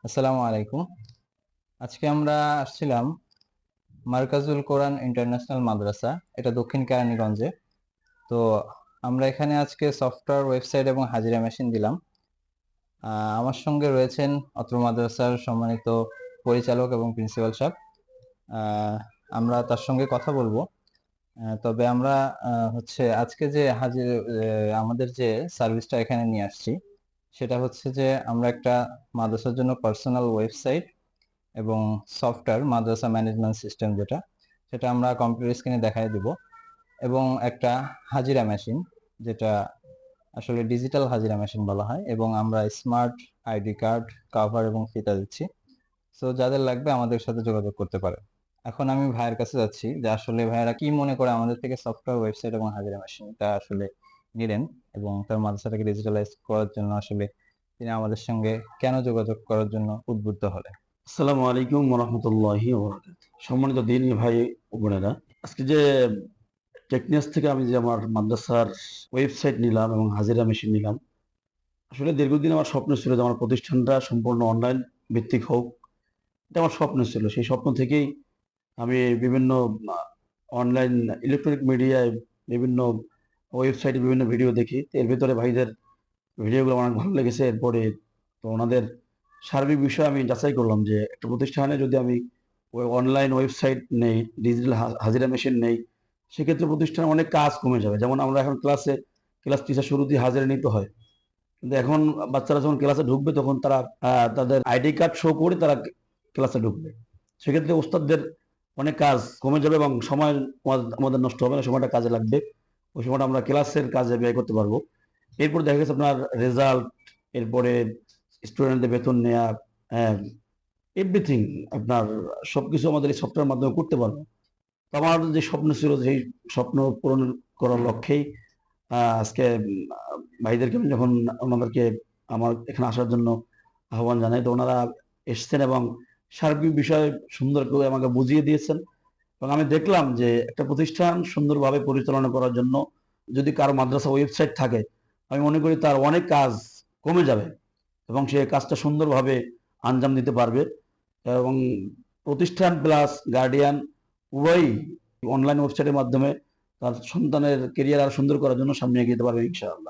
আসসালামু আলাইকুম। আজকে আমরা আসছিলাম মার্কাজুল কোরআন ইন্টারন্যাশনাল মাদ্রাসা, এটা দক্ষিণ কেরানীগঞ্জে। তো আমরা এখানে আজকে সফটওয়্যার, ওয়েবসাইট এবং হাজিরা মেশিন দিলাম। আমার সঙ্গে রয়েছেন অত্র মাদ্রাসার সম্মানিত পরিচালক এবং প্রিন্সিপাল সাহেব। আমরা তার সঙ্গে কথা বলবো। তবে আমরা আজকে যে আমাদের যে সার্ভিসটা এখানে নিয়ে আসছি, সেটা হচ্ছে যে আমরা একটা মাদ্রাসার জন্য পার্সোনাল ওয়েবসাইট এবং সফটওয়্যার মাদ্রাসা ম্যানেজমেন্ট সিস্টেম সেটা আমরা কম্পিউটার স্ক্রিনে দেখাই দিব, এবং একটা হাজিরা মেশিন, যেটা আসলে ডিজিটাল হাজিরা মেশিন বলা হয়, এবং আমরা স্মার্ট আইডি কার্ড, কভার এবং ফিতা দিচ্ছি। সো যাদের লাগবে আমাদের সাথে যোগাযোগ করতে পারে। এখন আমি ভাইয়ের কাছে যাচ্ছি যে আসলে ভাইয়েরা কি মনে করে আমাদের থেকে সফটওয়্যার, ওয়েবসাইট এবং হাজিরা মেশিনটা আসলে নিলেন, এবং তার মাদ্রাসাটাকে ডিজিটালাইজ করার জন্য আসলে তিনি আমাদের সঙ্গে কেন যোগাযোগ করার জন্য উদ্বুদ্ধ হলেন। আসসালামু আলাইকুম রহমতুল্লাহি সম্মানিত দিনী ভাই ও বোনেরা, আজকে যে টেকনিয়াস থেকে আমি যে আমার মাদ্রাসার ওয়েবসাইট নিলাম এবং হাজিরা মেশিন নিলাম, আসলে দীর্ঘদিন আমার স্বপ্ন ছিল যে আমার প্রতিষ্ঠানটা সম্পূর্ণ অনলাইন ভিত্তিক হোক। এটা আমার স্বপ্ন ছিল। সেই স্বপ্ন থেকেই আমি বিভিন্ন অনলাইন ইলেকট্রনিক মিডিয়ায়, বিভিন্ন ওয়েবসাইটে বিভিন্ন ভিডিও দেখি। এর ভিতরে ভাইদের ভিডিওগুলো আমার অনেক ভালো লেগেছে। এরপরে তো ওনাদের সার্বিক বিষয় আমি যাচাই করলাম যে একটা প্রতিষ্ঠানে যদি আমি অনলাইন ওয়েবসাইট নেই, ডিজিটাল হাজিরা মেশিন নেই, সেক্ষেত্রে প্রতিষ্ঠানে অনেক কাজ কমে যাবে। যেমন আমরা এখন ক্লাস টিচার শুরুতেই হাজিরা নিতে হয়, কিন্তু এখন বাচ্চারা যখন ক্লাসে ঢুকবে তখন তারা তাদের আইডি কার্ড শো করে তারা ক্লাসে ঢুকবে। সেক্ষেত্রে ওস্তাদদের অনেক কাজ কমে যাবে এবং সময় আমাদের নষ্ট হবে না, সময়টা কাজে লাগবে। ওই সময়টা আমরা ক্লাসের কাজে ব্যয় করতে পারবো। এরপর দেখা গেছে আপনার রেজাল্ট, এরপরে স্টুডেন্টদের বেতন নেওয়া, এভরিথিং, আপনার সবকিছু আমাদের এই সফটওয়্যার মাধ্যমে করতে পারবো। তো আমার যে স্বপ্ন ছিল, সেই স্বপ্ন পূরণ করার লক্ষ্যেই আজকে ভাইদেরকে আমি যখন ওনাদেরকে আমার এখানে আসার জন্য আহ্বান জানাই, তো ওনারা এসছেন এবং সার্বিক বিষয় সুন্দর করে আমাকে বুঝিয়ে দিয়েছেন। এবং আমি দেখলাম যে একটা প্রতিষ্ঠান সুন্দরভাবে পরিচালনা করার জন্য যদি কারো মাদ্রাসা ওয়েবসাইট থাকে, আমি মনে করি তার অনেক কাজ কমে যাবে এবং সে কাজটা সুন্দরভাবে আঞ্জাম দিতে পারবে। এবং প্রতিষ্ঠান প্লাস গার্ডিয়ান উভয়ই অনলাইন ওয়েবসাইটের মাধ্যমে তার সন্তানের কেরিয়ার আরো সুন্দর করার জন্য সামনে এগিয়ে যেতে পারবে ইনশাআল্লাহ।